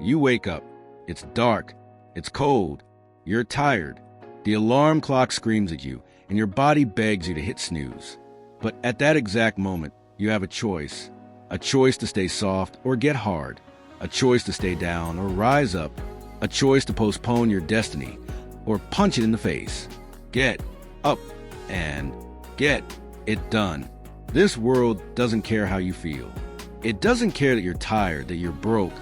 You wake up. It's dark. It's cold. You're tired. The alarm clock screams at you, and your body begs you to hit snooze. But at that exact moment, you have a choice to stay soft or get hard, a choice to stay down or rise up, a choice to postpone your destiny or punch it in the face. Get up and get it done. This world doesn't care how you feel. It doesn't care that you're tired, that you're broke,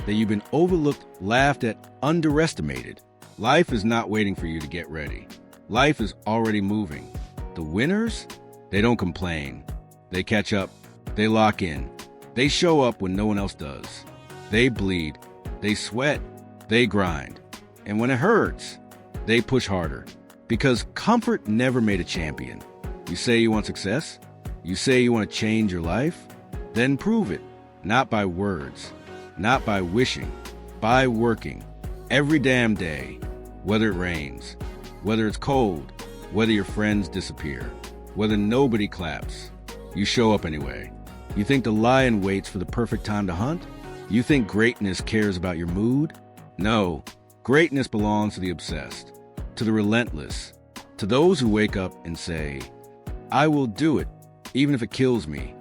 that you've been overlooked, laughed at, underestimated. Life is not waiting for you to get ready. Life is already moving. The winners, they don't complain. They catch up. They lock in. They show up when no one else does. They bleed. They sweat. They grind. And when it hurts, they push harder. Because comfort never made a champion. You say you want success? You say you want to change your life? Then prove it. Not by words. Not by wishing. By working. Every damn day. Whether it rains. Whether it's cold. Whether your friends disappear. Whether nobody claps. You show up anyway. You think the lion waits for the perfect time to hunt? You think greatness cares about your mood? No. Greatness belongs to the obsessed. To the relentless. To those who wake up and say, I will do it, even if it kills me.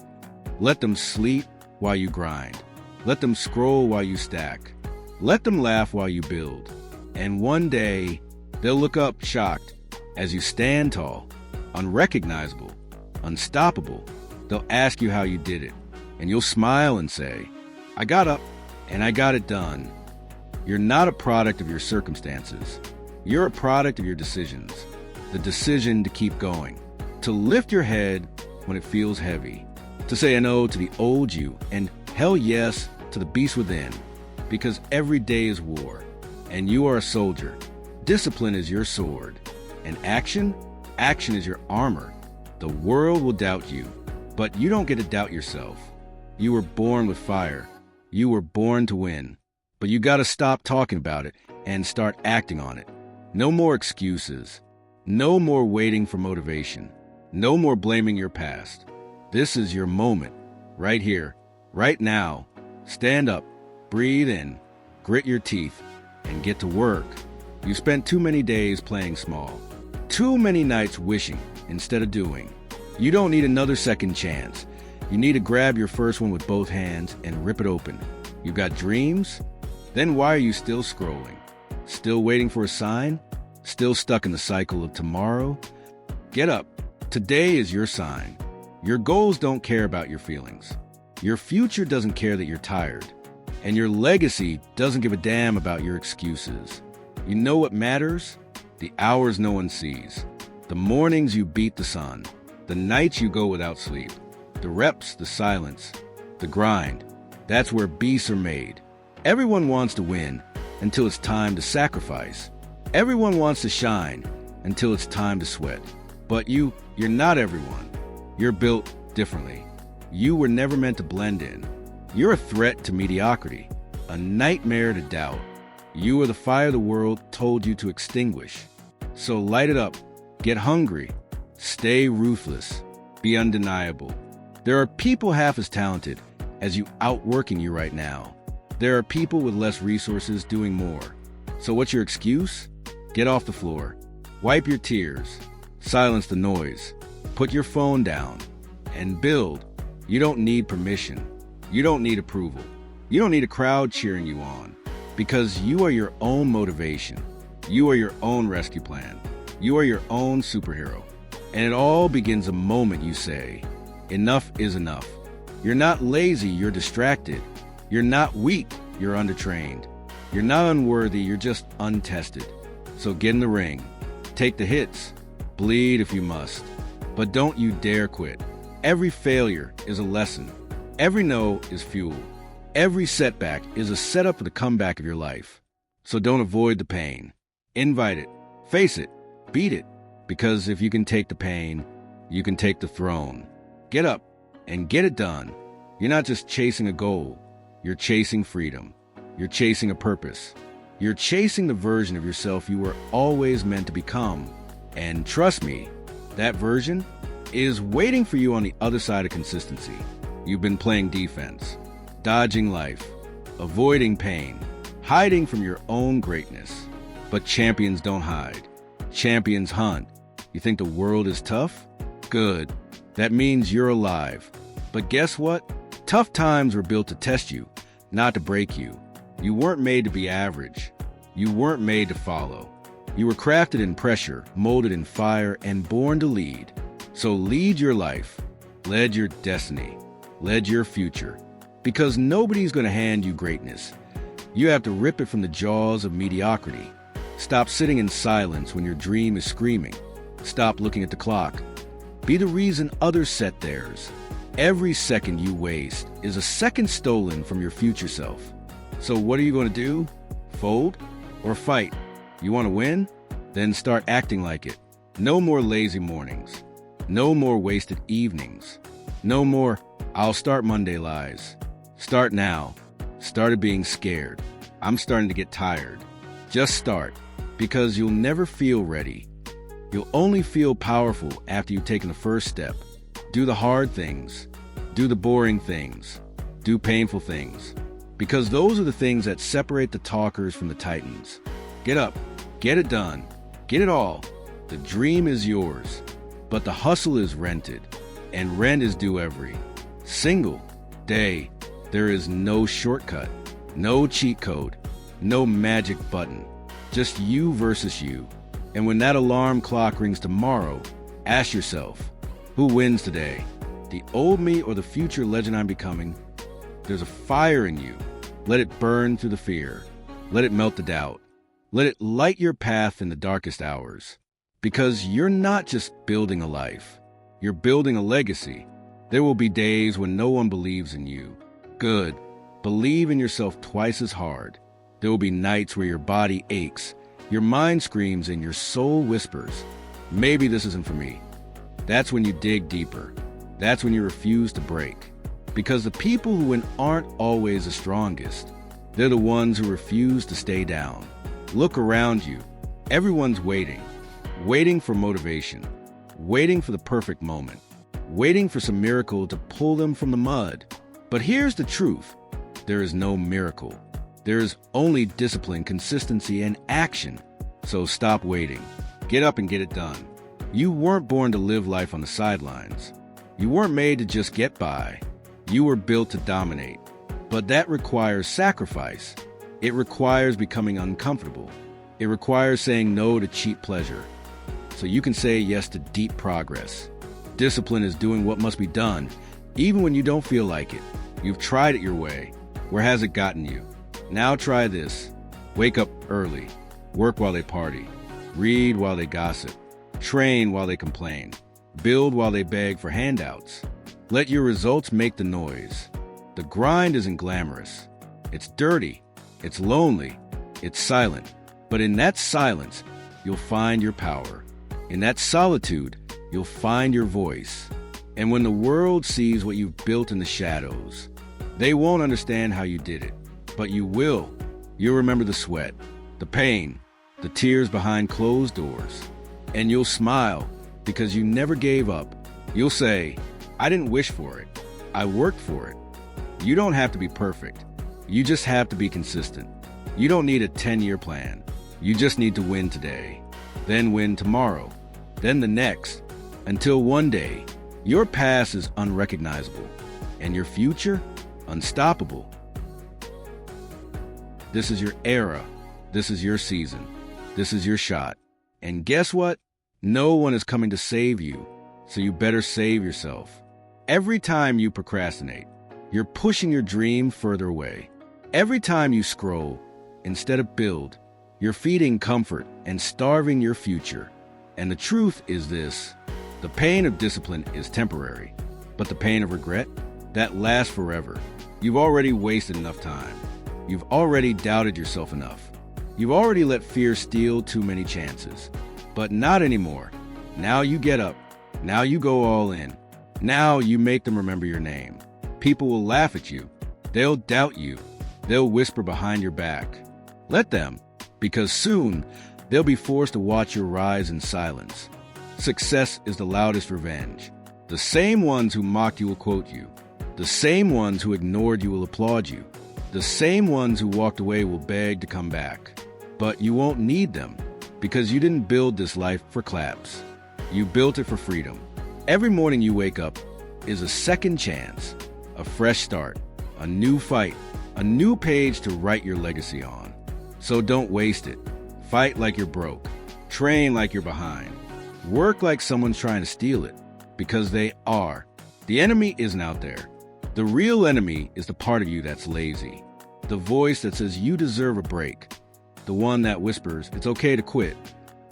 Let them sleep while you grind. Let them scroll while you stack. Let them laugh while you build. And one day, they'll look up shocked as you stand tall, unrecognizable, unstoppable. They'll ask you how you did it, and you'll smile and say, I got up and I got it done. You're not a product of your circumstances. You're a product of your decisions. The decision to keep going, to lift your head when it feels heavy, to say no to the old you and hell yes to the beast within, because every day is war, and you are a soldier. Discipline is your sword, and action is your armor. The world will doubt you, but you don't get to doubt yourself. You were born with fire. You were born to win, but you got to stop talking about it and start acting on it. No more excuses. No more waiting for motivation. No more blaming your past. This is your moment, right here, right now. Stand up, breathe in, grit your teeth, and get to work. You spent too many days playing small, too many nights wishing instead of doing. You don't need another second chance. You need to grab your first one with both hands and rip it open. You've got dreams? Then why are you still scrolling? Still waiting for a sign? Still stuck in the cycle of tomorrow? Get up. Today is your sign. Your goals don't care about your feelings. Your future doesn't care that you're tired. And your legacy doesn't give a damn about your excuses. You know what matters? The hours no one sees. The mornings you beat the sun. The nights you go without sleep. The reps, the silence, the grind. That's where beasts are made. Everyone wants to win until it's time to sacrifice. Everyone wants to shine until it's time to sweat. But you're not everyone. You're built differently. You were never meant to blend in. You're a threat to mediocrity, a nightmare to doubt. You are the fire the world told you to extinguish. So light it up, get hungry, stay ruthless, be undeniable. There are people half as talented as you outworking you right now. There are people with less resources doing more. So what's your excuse? Get off the floor, wipe your tears, silence the noise, put your phone down, and build. You don't need permission. You don't need approval. You don't need a crowd cheering you on, because you are your own motivation. You are your own rescue plan. You are your own superhero. And it all begins the moment you say, enough is enough. You're not lazy, you're distracted. You're not weak, you're undertrained. You're not unworthy, you're just untested. So get in the ring. Take the hits. Bleed if you must. But don't you dare quit. Every failure is a lesson. Every no is fuel. Every setback is a setup for the comeback of your life. So don't avoid the pain. Invite it. Face it. Beat it. Because if you can take the pain, you can take the throne. Get up and get it done. You're not just chasing a goal. You're chasing freedom. You're chasing a purpose. You're chasing the version of yourself you were always meant to become. And trust me, that version is waiting for you on the other side of consistency. You've been playing defense, dodging life, avoiding pain, hiding from your own greatness. But champions don't hide. Champions hunt. You think the world is tough? Good. That means you're alive. But guess what? Tough times were built to test you, not to break you. You weren't made to be average. You weren't made to follow. You were crafted in pressure, molded in fire, and born to lead. So lead your life. Lead your destiny. Lead your future. Because nobody's going to hand you greatness. You have to rip it from the jaws of mediocrity. Stop sitting in silence when your dream is screaming. Stop looking at the clock. Be the reason others set theirs. Every second you waste is a second stolen from your future self. So what are you going to do? Fold or fight? You want to win? Then start acting like it. No more lazy mornings. No more wasted evenings. No more, I'll start Monday lies. Start now. Started being scared. I'm starting to get tired. Just start, because you'll never feel ready. You'll only feel powerful after you've taken the first step. Do the hard things. Do the boring things. Do painful things. Because those are the things that separate the talkers from the titans. Get up. Get it done. Get it all. The dream is yours. But the hustle is rented. And rent is due every single day. There is no shortcut. No cheat code. No magic button. Just you versus you. And when that alarm clock rings tomorrow, ask yourself, who wins today? The old me or the future legend I'm becoming? There's a fire in you. Let it burn through the fear. Let it melt the doubt. Let it light your path in the darkest hours. Because you're not just building a life. You're building a legacy. There will be days when no one believes in you. Good. Believe in yourself twice as hard. There will be nights where your body aches, your mind screams, and your soul whispers, maybe this isn't for me. That's when you dig deeper. That's when you refuse to break. Because the people who win aren't always the strongest. They're the ones who refuse to stay down. Look around you. Everyone's waiting. Waiting for motivation. Waiting for the perfect moment. Waiting for some miracle to pull them from the mud. But here's the truth. There is no miracle. There is only discipline, consistency, and action. So stop waiting. Get up and get it done. You weren't born to live life on the sidelines. You weren't made to just get by. You were built to dominate. But that requires sacrifice. It requires becoming uncomfortable. It requires saying no to cheap pleasure. So you can say yes to deep progress. Discipline is doing what must be done, even when you don't feel like it. You've tried it your way. Where has it gotten you? Now try this. Wake up early. Work while they party. Read while they gossip. Train while they complain. Build while they beg for handouts. Let your results make the noise. The grind isn't glamorous. It's dirty. It's lonely. It's silent. But in that silence, you'll find your power. In that solitude, you'll find your voice. And when the world sees what you've built in the shadows, they won't understand how you did it. But you will. You'll remember the sweat, the pain, the tears behind closed doors. And you'll smile because you never gave up. You'll say, I didn't wish for it. I worked for it. You don't have to be perfect. You just have to be consistent. You don't need a 10-year plan. You just need to win today, then win tomorrow, then the next, until one day, your past is unrecognizable and your future unstoppable. This is your era. This is your season. This is your shot. And guess what? No one is coming to save you, so you better save yourself. Every time you procrastinate, you're pushing your dream further away. Every time you scroll, instead of build, you're feeding comfort and starving your future. And the truth is this: the pain of discipline is temporary, but the pain of regret, that lasts forever. You've already wasted enough time. You've already doubted yourself enough. You've already let fear steal too many chances. But not anymore. Now you get up. Now you go all in. Now you make them remember your name. People will laugh at you. They'll doubt you. They'll whisper behind your back. Let them, because soon they'll be forced to watch your rise in silence. Success is the loudest revenge. The same ones who mocked you will quote you. The same ones who ignored you will applaud you. The same ones who walked away will beg to come back. But you won't need them because you didn't build this life for claps. You built it for freedom. Every morning you wake up is a second chance, a fresh start, a new fight, a new page to write your legacy on. So don't waste it. Fight like you're broke. Train like you're behind. Work like someone's trying to steal it, because they are. The enemy isn't out there. The real enemy is the part of you that's lazy. The voice that says you deserve a break. The one that whispers it's okay to quit.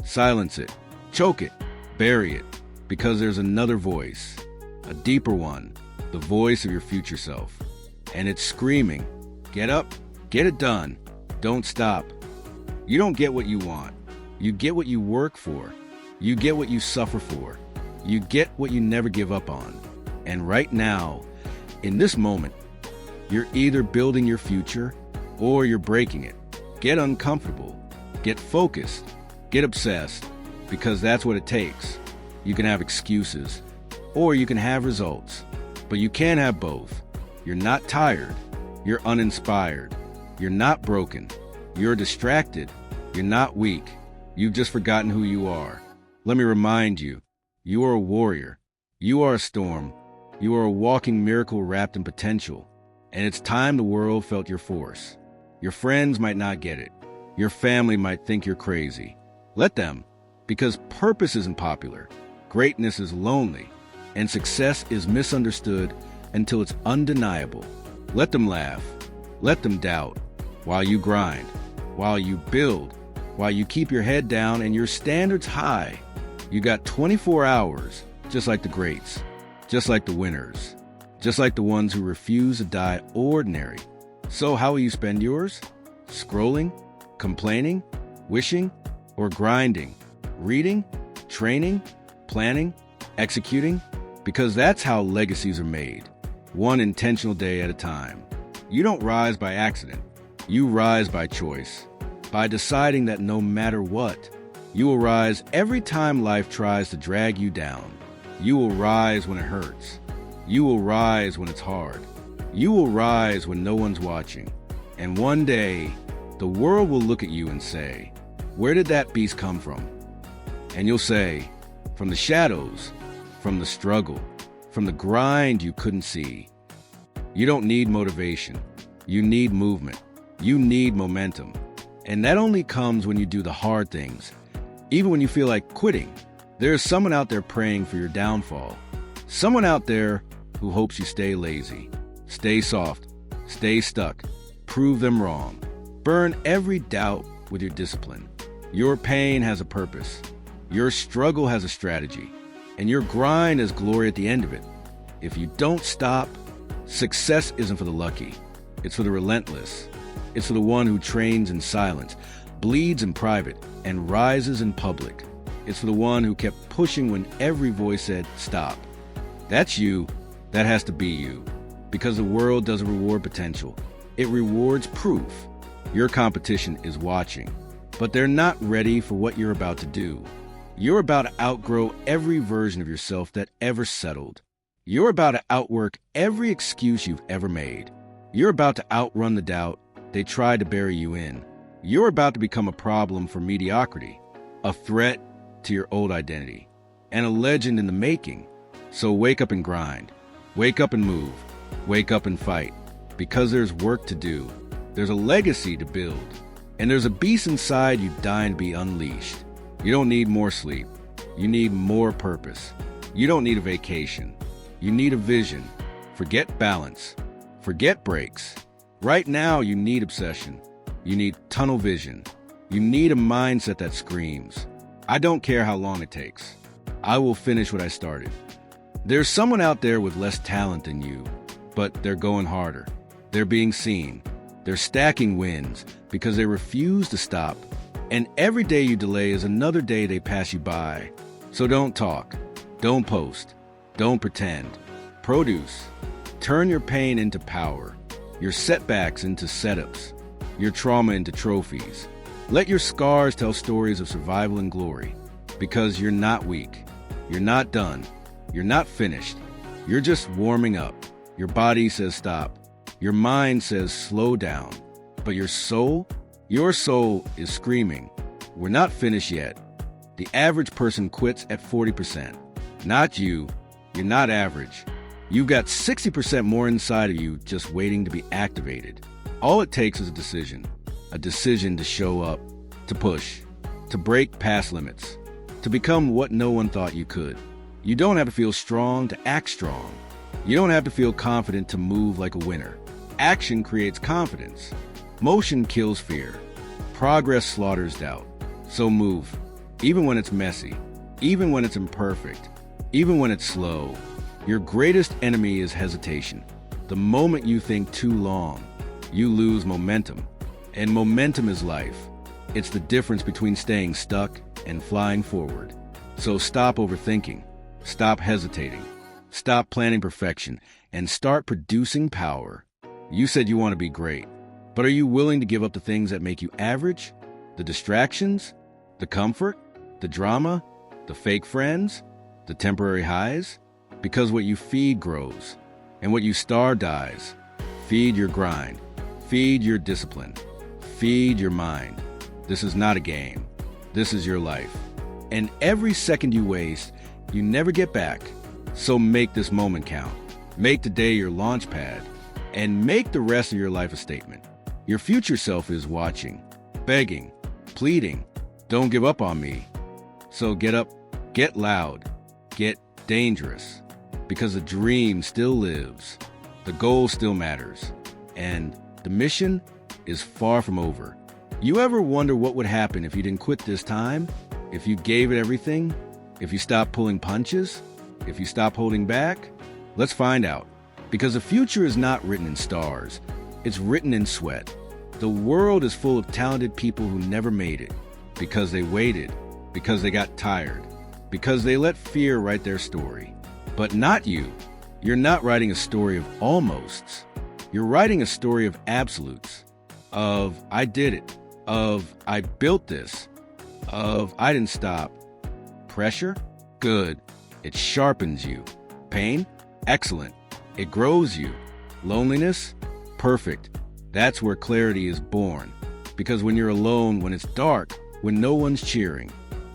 Silence it. Choke it. Bury it. Because there's another voice. A deeper one. The voice of your future self. And it's screaming, get up, get it done, don't stop. You don't get what you want. You get what you work for. You get what you suffer for. You get what you never give up on. And right now, in this moment, you're either building your future or you're breaking it. Get uncomfortable. Get focused. Get obsessed. Because that's what it takes. You can have excuses or you can have results. But you can't have both. You're not tired. You're uninspired. You're not broken. You're distracted. You're not weak. You've just forgotten who you are. Let me remind you, you are a warrior. You are a storm. You are a walking miracle wrapped in potential. And it's time the world felt your force. Your friends might not get it. Your family might think you're crazy. Let them, because purpose isn't popular. Greatness is lonely. And success is misunderstood until it's undeniable. Let them laugh. Let them doubt. While you grind. While you build. While you keep your head down and your standards high. You got 24 hours, just like the greats. Just like the winners. Just like the ones who refuse to die ordinary. So how will you spend yours? Scrolling? Complaining? Wishing? Or grinding? Reading? Training? Planning? Executing? Because that's how legacies are made. One intentional day at a time. You don't rise by accident. You rise by choice. By deciding that no matter what, you will rise every time life tries to drag you down. You will rise when it hurts. You will rise when it's hard. You will rise when no one's watching. And one day, the world will look at you and say, where did that beast come from? And you'll say, from the shadows, from the struggle, from the grind you couldn't see. You don't need motivation. You need movement. You need momentum. And that only comes when you do the hard things. Even when you feel like quitting, there's someone out there praying for your downfall. Someone out there who hopes you stay lazy. Stay soft. Stay stuck. Prove them wrong. Burn every doubt with your discipline. Your pain has a purpose. Your struggle has a strategy. And your grind has glory at the end of it. If you don't stop, success isn't for the lucky. It's for the relentless. It's for the one who trains in silence, bleeds in private, and rises in public. It's for the one who kept pushing when every voice said, stop. That's you. That has to be you. Because the world doesn't reward potential. It rewards proof. Your competition is watching, but they're not ready for what you're about to do. You're about to outgrow every version of yourself that ever settled. You're about to outwork every excuse you've ever made. You're about to outrun the doubt they tried to bury you in. You're about to become a problem for mediocrity, a threat to your old identity, and a legend in the making. So wake up and grind. Wake up and move. Wake up and fight. Because there's work to do. There's a legacy to build. And there's a beast inside you dying to be unleashed. You don't need more sleep. You need more purpose. You don't need a vacation. You need a vision. Forget balance. Forget breaks. Right now, you need obsession. You need tunnel vision. You need a mindset that screams, I don't care how long it takes. I will finish what I started. There's someone out there with less talent than you, but they're going harder. They're being seen. They're stacking wins because they refuse to stop. And every day you delay is another day they pass you by. So don't talk. Don't post. Don't pretend. Produce. Turn your pain into power. Your setbacks into setups. Your trauma into trophies. Let your scars tell stories of survival and glory. Because you're not weak. You're not done. You're not finished. You're just warming up. Your body says stop. Your mind says slow down, but your soul is screaming, we're not finished yet. The average person quits at 40%. Not you. You're not average. You've got 60% more inside of you just waiting to be activated. All it takes is a decision to show up, to push, to break past limits, to become what no one thought you could. You don't have to feel strong to act strong. You don't have to feel confident to move like a winner. Action creates confidence. Motion kills fear. Progress slaughters doubt. So move, even when it's messy, even when it's imperfect, even when it's slow. Your greatest enemy is hesitation. The moment you think too long, you lose momentum. And momentum is life. It's the difference between staying stuck and flying forward. So stop overthinking. Stop hesitating. Stop planning perfection and start producing power. You said you want to be great, but are you willing to give up the things that make you average? The distractions? The comfort? The drama? The fake friends? The temporary highs? Because what you feed grows, and what you starve dies. Feed your grind. Feed your discipline. Feed your mind. This is not a game. This is your life. And every second you waste, you never get back. So make this moment count. Make today your launch pad, and make the rest of your life a statement. Your future self is watching, begging, pleading, don't give up on me. So get up, get loud, get dangerous, because the dream still lives, the goal still matters, and the mission is far from over. You ever wonder what would happen if you didn't quit this time? If you gave it everything? If you stopped pulling punches? If you stopped holding back? Let's find out. Because the future is not written in stars. It's written in sweat. The world is full of talented people who never made it. Because they waited. Because they got tired. Because they let fear write their story. But not you. You're not writing a story of almosts. You're writing a story of absolutes. Of, I did it. Of, I built this. Of, I didn't stop. Pressure? Good. It sharpens you. Pain? Excellent. It grows you. Loneliness? Perfect. That's where clarity is born. Because when you're alone, when it's dark, when no one's cheering,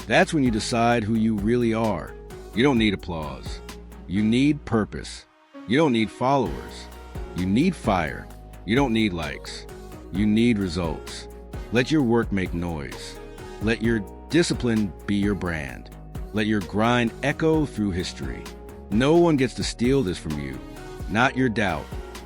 that's when you decide who you really are. You don't need applause. You need purpose. You don't need followers. You need fire. You don't need likes. You need results. Let your work make noise. Let your discipline be your brand. Let your grind echo through history. No one gets to steal this from you. Not your doubt,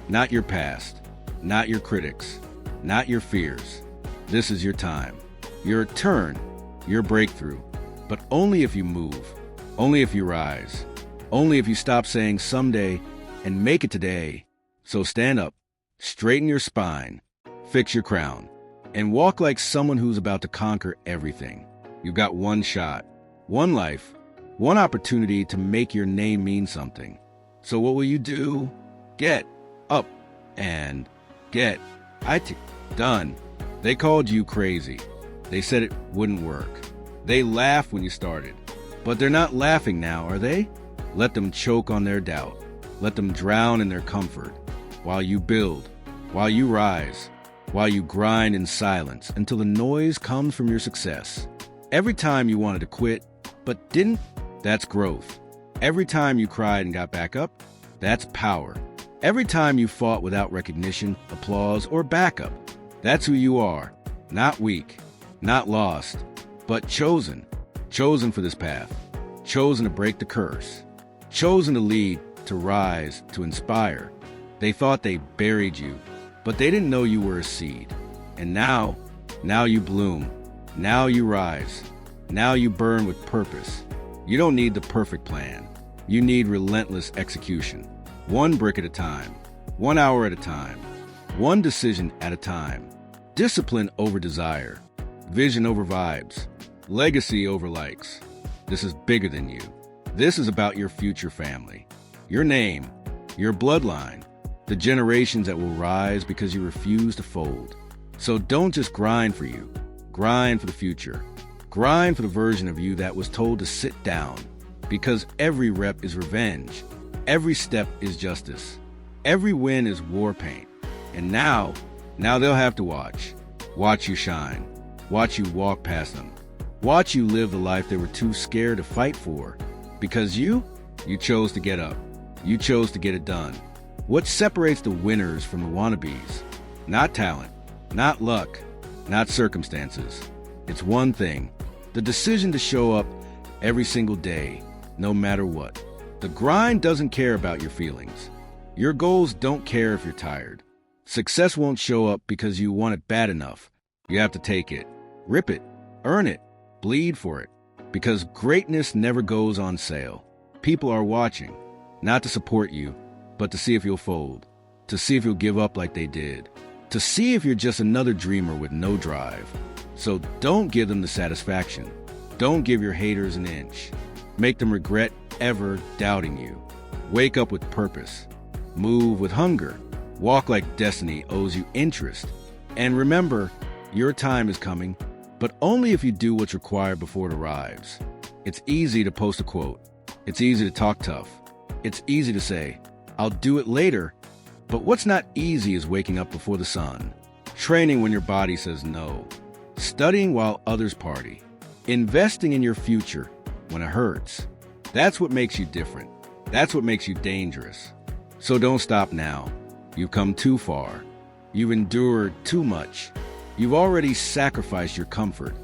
not your past, not your critics, not your fears. This is your time, your turn, your breakthrough. But only if you move, only if you rise, only if you stop saying someday and make it today. So stand up, straighten your spine, fix your crown, and walk like someone who's about to conquer everything. You've got one shot, one life, one opportunity to make your name mean something. So what will you do? Get up and get done. They called you crazy. They said it wouldn't work. They laughed when you started. But they're not laughing now, are they? Let them choke on their doubt. Let them drown in their comfort. While you build, while you rise, while you grind in silence until the noise comes from your success. Every time you wanted to quit, but didn't, that's growth. Every time you cried and got back up, that's power. Every time you fought without recognition, applause, or backup, that's who you are. Not weak, not lost, but chosen. Chosen for this path. Chosen to break the curse. Chosen to lead, to rise, to inspire. They thought they buried you, but they didn't know you were a seed. And now you bloom. Now you rise. Now you burn with purpose. You don't need the perfect plan. You need relentless execution. One brick at a time. 1 hour at a time. One decision at a time. Discipline over desire. Vision over vibes. Legacy over likes. This is bigger than you. This is about your future family. Your name. Your bloodline. The generations that will rise because you refuse to fold. So don't just grind for you. Grind for the future. Grind for the version of you that was told to sit down. Because every rep is revenge. Every step is justice. Every win is war paint. And now they'll have to watch. Watch you shine. Watch you walk past them. Watch you live the life they were too scared to fight for. Because you chose to get up. You chose to get it done. What separates the winners from the wannabes? Not talent, not luck, not circumstances. It's one thing: the decision to show up every single day, no matter what. The grind doesn't care about your feelings. Your goals don't care if you're tired. Success won't show up because you want it bad enough. You have to take it, rip it, earn it, bleed for it. Because greatness never goes on sale. People are watching, not to support you, but to see if you'll fold, to see if you'll give up like they did, to see if you're just another dreamer with no drive. So don't give them the satisfaction. Don't give your haters an inch. Make them regret ever doubting you. Wake up with purpose. Move with hunger. Walk like destiny owes you interest. And remember, your time is coming, but only if you do what's required before it arrives. It's easy to post a quote. It's easy to talk tough. It's easy to say, I'll do it later. But what's not easy is waking up before the sun, training when your body says no, studying while others party, investing in your future when it hurts. That's what makes you different. That's what makes you dangerous. So don't stop now. You've come too far. You've endured too much. You've already sacrificed your comfort.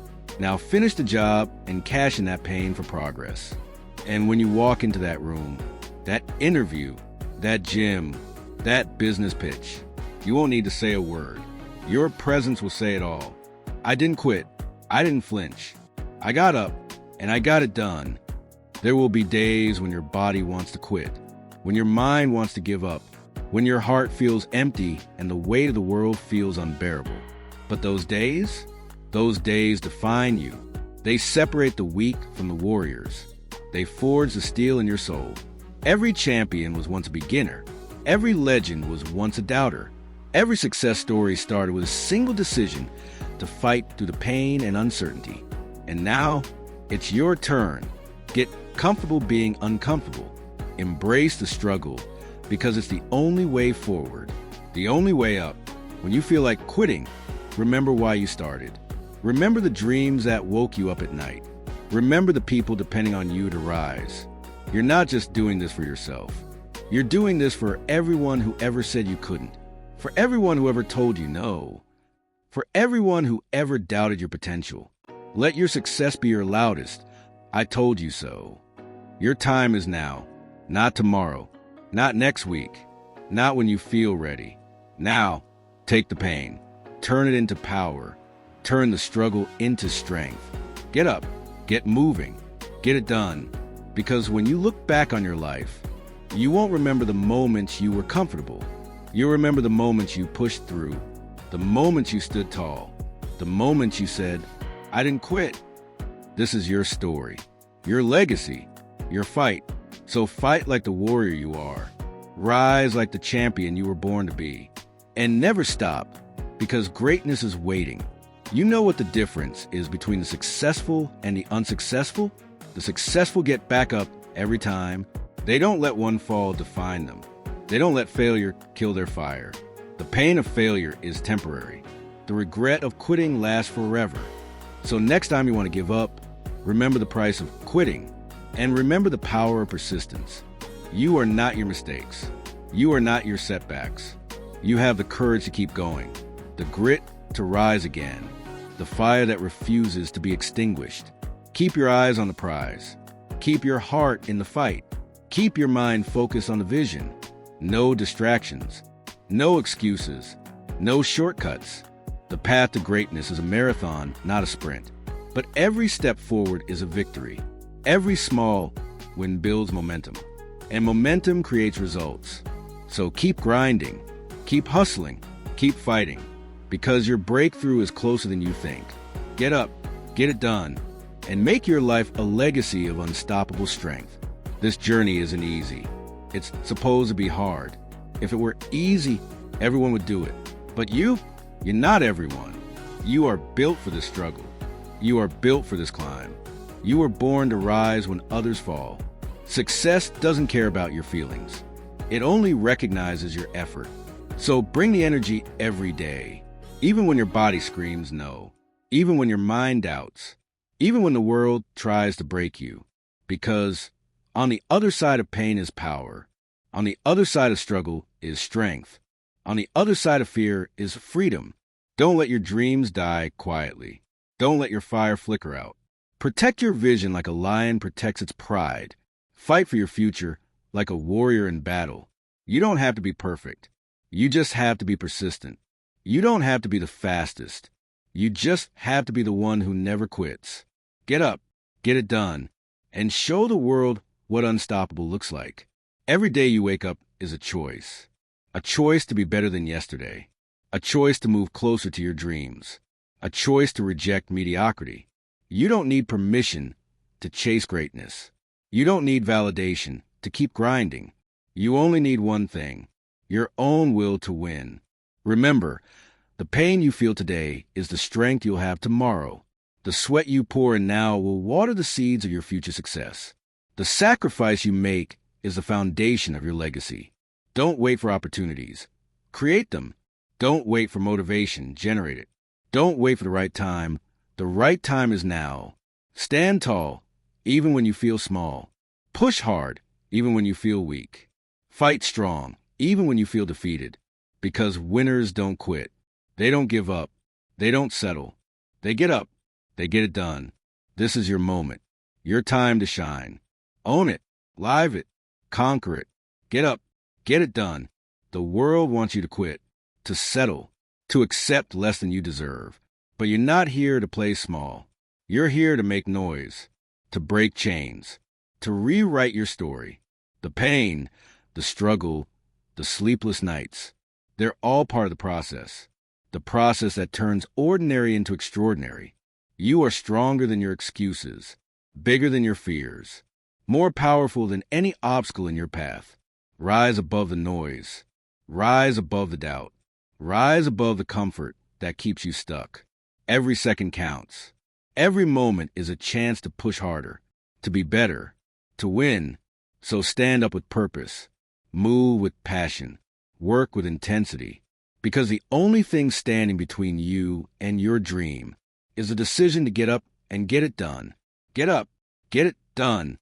Now finish the job and cash in that pain for progress. And when you walk into that room, that interview, that gym, that business pitch, you won't need to say a word. Your presence will say it all. I didn't quit. I didn't flinch. I got up and I got it done. There will be days when your body wants to quit, when your mind wants to give up, when your heart feels empty and the weight of the world feels unbearable. But those days define you. They separate the weak from the warriors. They forge the steel in your soul. Every champion was once a beginner. Every legend was once a doubter. Every success story started with a single decision to fight through the pain and uncertainty. And now, it's your turn. Get comfortable being uncomfortable. Embrace the struggle, because it's the only way forward, the only way up. When you feel like quitting, remember why you started. Remember the dreams that woke you up at night. Remember the people depending on you to rise. You're not just doing this for yourself. You're doing this for everyone who ever said you couldn't, for everyone who ever told you no, for everyone who ever doubted your potential. Let your success be your loudest "I told you so." Your time is now, not tomorrow, not next week, not when you feel ready. Now, take the pain, turn it into power, turn the struggle into strength. Get up, get moving, get it done. Because when you look back on your life, you won't remember the moments you were comfortable. You'll remember the moments you pushed through, the moments you stood tall, the moments you said, I didn't quit. This is your story, your legacy, your fight. So fight like the warrior you are. Rise like the champion you were born to be. And never stop, because greatness is waiting. You know what the difference is between the successful and the unsuccessful? The successful get back up every time. They don't let one fall define them. They don't let failure kill their fire. The pain of failure is temporary. The regret of quitting lasts forever. So next time you want to give up, remember the price of quitting, and remember the power of persistence. You are not your mistakes. You are not your setbacks. You have the courage to keep going, the grit to rise again, the fire that refuses to be extinguished. Keep your eyes on the prize. Keep your heart in the fight. Keep your mind focused on the vision. No distractions. No excuses. No shortcuts. The path to greatness is a marathon, not a sprint. But every step forward is a victory. Every small win builds momentum. And momentum creates results. So keep grinding. Keep hustling. Keep fighting. Because your breakthrough is closer than you think. Get up. Get it done. And make your life a legacy of unstoppable strength. This journey isn't easy. It's supposed to be hard. If it were easy, everyone would do it. But you're not everyone. You are built for this struggle. You are built for this climb. You were born to rise when others fall. Success doesn't care about your feelings. It only recognizes your effort. So bring the energy every day, even when your body screams no, even when your mind doubts, even when the world tries to break you. Because on the other side of pain is power. On the other side of struggle is strength. On the other side of fear is freedom. Don't let your dreams die quietly. Don't let your fire flicker out. Protect your vision like a lion protects its pride. Fight for your future like a warrior in battle. You don't have to be perfect. You just have to be persistent. You don't have to be the fastest. You just have to be the one who never quits. Get up, get it done, and show the world what unstoppable looks like. Every day you wake up is a choice. A choice to be better than yesterday. A choice to move closer to your dreams. A choice to reject mediocrity. You don't need permission to chase greatness. You don't need validation to keep grinding. You only need one thing: your own will to win. Remember, the pain you feel today is the strength you'll have tomorrow. The sweat you pour in now will water the seeds of your future success. The sacrifice you make is the foundation of your legacy. Don't wait for opportunities. Create them. Don't wait for motivation. Generate it. Don't wait for the right time. The right time is now. Stand tall, even when you feel small. Push hard, even when you feel weak. Fight strong, even when you feel defeated. Because winners don't quit. They don't give up. They don't settle. They get up. They get it done. This is your moment. Your time to shine. Own it. Live it. Conquer it. Get up. Get it done. The world wants you to quit, to settle, to accept less than you deserve. But you're not here to play small. You're here to make noise, to break chains, to rewrite your story. The pain, the struggle, the sleepless nights, they're all part of the process. The process that turns ordinary into extraordinary. You are stronger than your excuses, bigger than your fears, more powerful than any obstacle in your path. Rise above the noise. Rise above the doubt. Rise above the comfort that keeps you stuck. Every second counts. Every moment is a chance to push harder, to be better, to win. So stand up with purpose. Move with passion. Work with intensity. Because the only thing standing between you and your dream is the decision to get up and get it done. Get up, get it done.